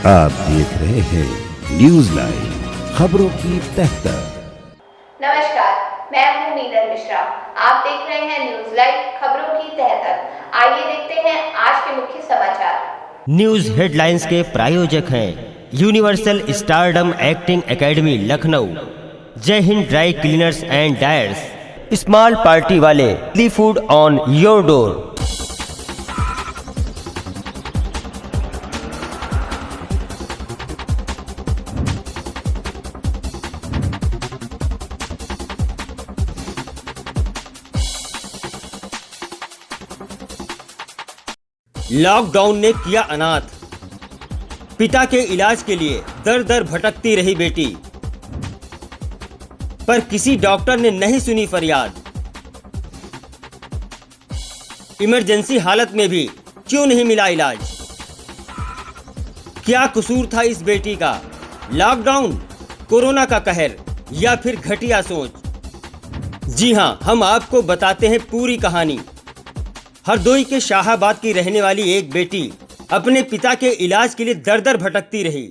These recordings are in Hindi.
आप देख रहे हैं न्यूज लाइव, खबरों की तह तक। नमस्कार, मैं हूं नीलम मिश्रा। आप देख रहे हैं न्यूज लाइव, खबरों की तह तक। आइए देखते हैं आज के मुख्य समाचार। न्यूज हेडलाइंस के प्रायोजक हैं universal stardom acting academy Lucknow, Jai Hind dry cleaners and dyers, small party वाले, the food on your door. Lockdown ने किया अनाथ, पिता के इलाज के लिए दर दर भटकती रही बेटी, पर किसी डॉक्टर ने नहीं सुनी फरियाद। इमरजेंसी हालत में भी क्यों नहीं मिला इलाज? क्या कसूर था इस बेटी का? लॉकडाउन, कोरोना का कहर या फिर घटिया सोच? जी हां, हम आपको बताते हैं पूरी कहानी। हरदोई के शाहाबाद की रहने वाली एक बेटी अपने पिता के इलाज के लिए दर दर भटकती रही।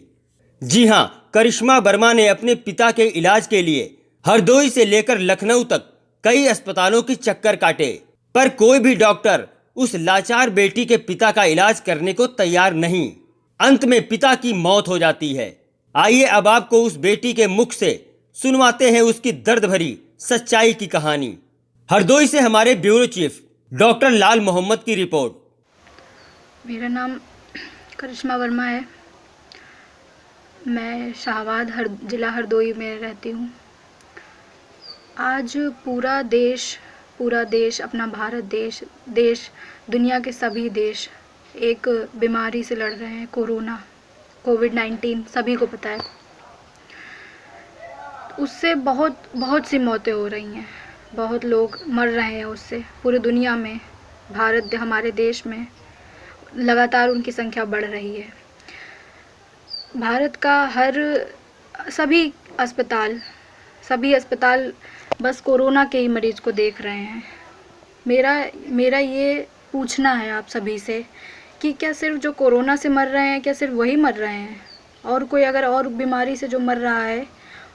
जी हां, करिश्मा वर्मा ने अपने पिता के इलाज के लिए हरदोई से लेकर लखनऊ तक कई अस्पतालों की चक्कर काटे, पर कोई भी डॉक्टर उस लाचार बेटी के पिता का इलाज करने को तैयार नहीं। अंत में पिता की मौत हो जाती है। आइए अब आपको उस बेटी के मुख से सुनवाते हैं उसकी दर्द भरी सच्चाई की कहानी। हरदोई से हमारे ब्यूरो चीफ डॉक्टर लाल मोहम्मद की रिपोर्ट। मेरा नाम करिश्मा वर्मा है। मैं शाहबाद ज़िला हरदोई में रहती हूँ। आज पूरा देश अपना भारत देश दुनिया के सभी देश एक बीमारी से लड़ रहे हैं। कोविड-19 सभी को पता है। उससे बहुत सी मौतें हो रही हैं, बहुत लोग मर रहे हैं उससे। पूरी दुनिया में, हमारे देश में लगातार उनकी संख्या बढ़ रही है। भारत का सभी अस्पताल बस कोरोना के ही मरीज को देख रहे हैं। मेरा ये पूछना है आप सभी से कि क्या सिर्फ जो कोरोना से मर रहे हैं, क्या सिर्फ वही मर रहे हैं? और कोई अगर और बीमारी से जो मर रहा है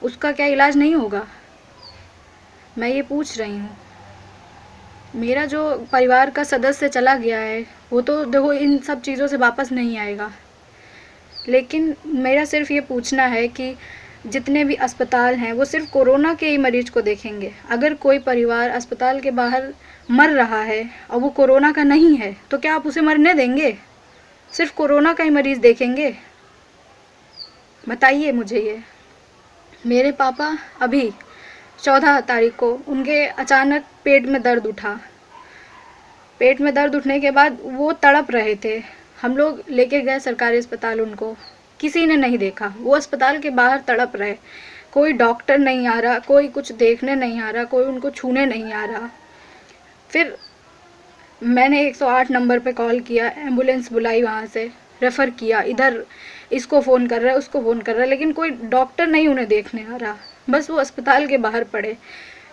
उसका क्या इलाज नहीं होगा? मैं ये पूछ रही हूँ। मेरा जो परिवार का सदस्य चला गया है वो तो देखो इन सब चीज़ों से वापस नहीं आएगा, लेकिन मेरा सिर्फ ये पूछना है कि जितने भी अस्पताल हैं वो सिर्फ कोरोना के ही मरीज को देखेंगे। अगर कोई परिवार अस्पताल के बाहर मर रहा है और वो कोरोना का नहीं है तो क्या आप उसे मरने देंगे? सिर्फ कोरोना का ही मरीज़ देखेंगे? बताइए मुझे ये। मेरे पापा अभी 14 तारीख को उनके अचानक पेट में दर्द उठा। पेट में दर्द उठने के बाद वो तड़प रहे थे। हम लोग लेके गए सरकारी अस्पताल, उनको किसी ने नहीं देखा। वो अस्पताल के बाहर तड़प रहे। कोई डॉक्टर नहीं आ रहा, कोई कुछ देखने नहीं आ रहा, कोई उनको छूने नहीं आ रहा। फिर मैंने 108 नंबर पे कॉल किया, एम्बुलेंस बुलाई, वहाँ से रेफ़र किया। इधर इसको फ़ोन कर रहा है, उसको फ़ोन कर रहा है, लेकिन कोई डॉक्टर नहीं उन्हें देखने आ रहा। बस वो अस्पताल के बाहर पड़े।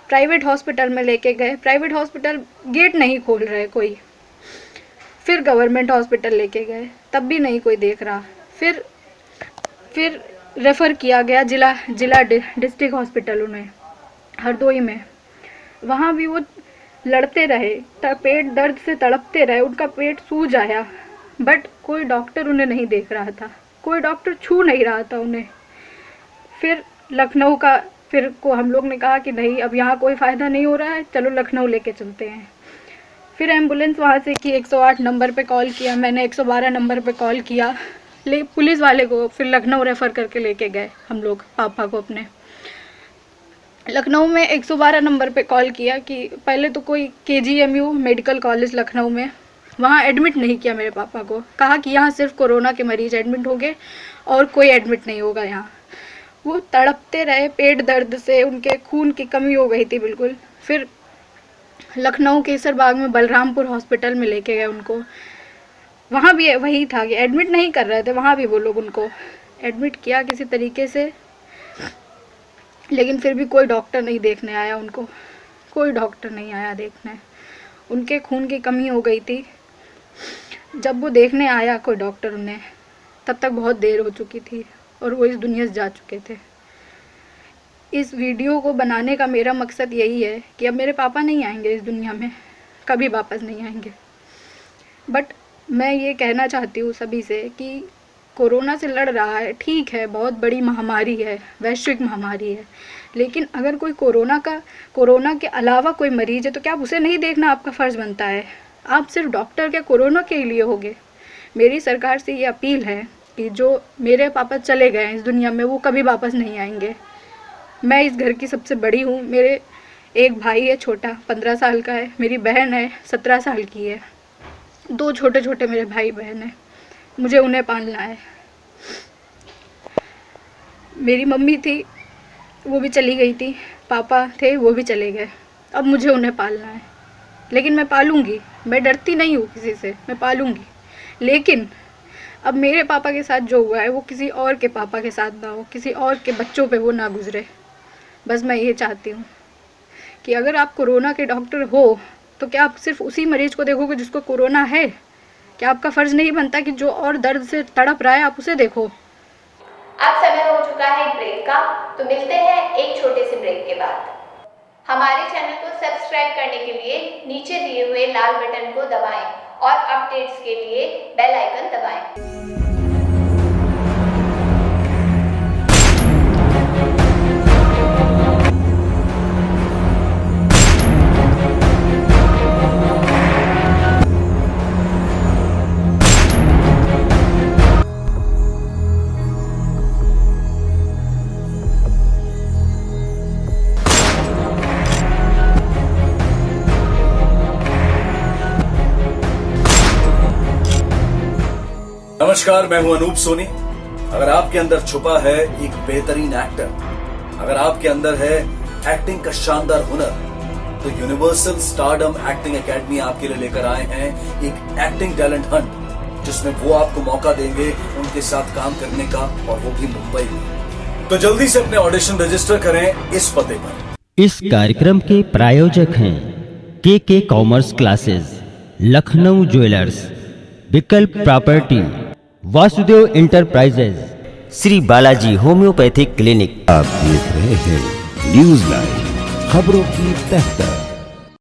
प्राइवेट हॉस्पिटल में लेके गए, प्राइवेट हॉस्पिटल गेट नहीं खोल रहे कोई। फिर गवर्नमेंट हॉस्पिटल लेके गए, तब भी नहीं कोई देख रहा। फिर रेफ़र किया गया जिला डिस्ट्रिक्ट हॉस्पिटल उन्हें हरदोई में। वहाँ भी वो लड़ते रहे, पेट दर्द से तड़पते रहे, उनका पेट सूज आया, बट कोई डॉक्टर उन्हें नहीं देख रहा था, कोई डॉक्टर छू नहीं रहा था उन्हें। फिर लखनऊ का को हम लोग ने कहा कि नहीं, अब यहाँ कोई फ़ायदा नहीं हो रहा है, चलो लखनऊ लेके चलते हैं। फिर एम्बुलेंस वहाँ से की, 108 नंबर पे कॉल किया, मैंने 112 नंबर पे कॉल किया, पुलिस वाले को फिर लखनऊ रेफ़र करके लेके गए हम लोग पापा को अपने। लखनऊ में 112 नंबर पे कॉल किया कि पहले तो कोई KGMU मेडिकल कॉलेज लखनऊ में, वहाँ एडमिट नहीं किया मेरे पापा को। कहा कि यहाँ सिर्फ कोरोना के मरीज़ एडमिट होंगे और कोई एडमिट नहीं होगा यहाँ। वो तड़पते रहे पेट दर्द से, उनके खून की कमी हो गई थी बिल्कुल। फिर लखनऊ केसरबाग में बलरामपुर हॉस्पिटल में लेके गए उनको। वहाँ भी वही था कि एडमिट नहीं कर रहे थे, वहाँ भी वो लोग उनको एडमिट किया किसी तरीके से, लेकिन फिर भी कोई डॉक्टर नहीं देखने आया उनको, कोई डॉक्टर नहीं आया देखने। उनके खून की कमी हो गई थी। जब वो देखने आया कोई डॉक्टर उन्हें, तब तक बहुत देर हो चुकी थी और वो इस दुनिया से जा चुके थे। इस वीडियो को बनाने का मेरा मकसद यही है कि अब मेरे पापा नहीं आएंगे इस दुनिया में, कभी वापस नहीं आएंगे। बट मैं ये कहना चाहती हूँ सभी से कि कोरोना से लड़ रहा है, ठीक है, बहुत बड़ी महामारी है, वैश्विक महामारी है, लेकिन अगर कोई कोरोना के अलावा कोई मरीज़ है तो क्या आप उसे नहीं देखना आपका फ़र्ज़ बनता है? आप सिर्फ डॉक्टर क्या कोरोना के लिए होगे? मेरी सरकार से ये अपील है कि जो मेरे पापा चले गए हैं इस दुनिया में, वो कभी वापस नहीं आएंगे। मैं इस घर की सबसे बड़ी हूँ। मेरे एक भाई है छोटा, 15 साल का है, मेरी बहन है 17 साल की है, 2 छोटे छोटे मेरे भाई बहन हैं, मुझे उन्हें पालना है। मेरी मम्मी थी, वो भी चली गई थी, पापा थे, वो भी चले गए, अब मुझे उन्हें पालना है। लेकिन मैं पालूंगी, मैं डरती नहीं हूँ किसी से, मैं पालूंगी। लेकिन अब मेरे पापा के साथ जो हुआ है वो किसी और के पापा के साथ ना हो, किसी और के बच्चों पे वो ना गुजरे। बस मैं ये चाहती हूँ कि अगर आप कोरोना के डॉक्टर हो तो क्या आप सिर्फ उसी मरीज़ को देखोगे जिसको कोरोना है? क्या आपका फ़र्ज़ नहीं बनता कि जो और दर्द से तड़प रहा है आप उसे देखो? अब समय हो चुका है ब्रेक का, तो मिलते हैं एक छोटे से ब्रेक के बाद। हमारे चैनल को सब्सक्राइब करने के लिए नीचे दिए हुए लाल बटन को दबाएं और अपडेट्स के लिए बेल आइकन दबाएं। नमस्कार, मैं हूं अनूप सोनी। अगर आपके अंदर छुपा है एक बेहतरीन एक्टर, अगर आपके अंदर है एक्टिंग का शानदार हुनर, तो यूनिवर्सल स्टारडम एक्टिंग एकेडमी आपके लिए लेकर आए हैं एक एक्टिंग टैलेंट हंट, जिसमें वो आपको मौका देंगे उनके साथ काम करने का, और वो भी मुंबई में। तो जल्दी से अपने ऑडिशन रजिस्टर करें इस पते पर। इस कार्यक्रम के प्रायोजक हैं के कॉमर्स क्लासेस, लखनऊ ज्वेलर्स, विकल्प property, Vasudev enterprises, Shri Balaji homeopathic clinic. आप देख रहे हैं न्यूज लाइव, खबरों की तह तक।